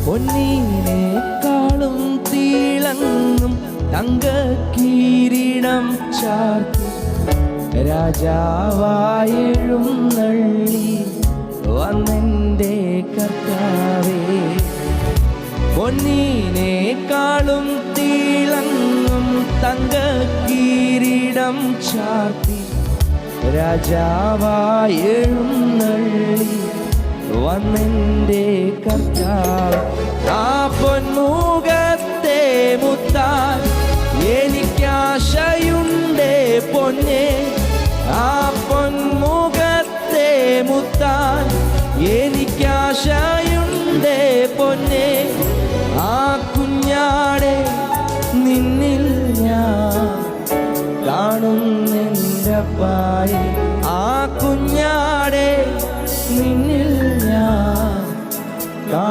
പൊന്നീനേക്കാളും തിളങ്ങും തങ്കക്കിരീടം ചാർത്തി രാജാവായെഴുന്നള്ളി വന്നെൻ്റെ കർത്താവേ. പൊന്നീനേക്കാളും തിളങ്ങും തങ്കക്കിരീടം ചാർത്തി രാജാവായെഴുന്നള്ളി വന്നെൻ്റെ കർത്താവ്. ആ പൊന്മുഖത്തെ മുത്താൻ എനിക്കാശയുണ്ടേ പൊന്നേ. ആ പൊന്മുഖത്തെ മുത്താൻ എനിക്കാശയുണ്ടേ പൊന്നേ. ആ കുഞ്ഞാടെ നിന്നിൽ ഞാൻ കാണുന്നെൻ്റെ പായ.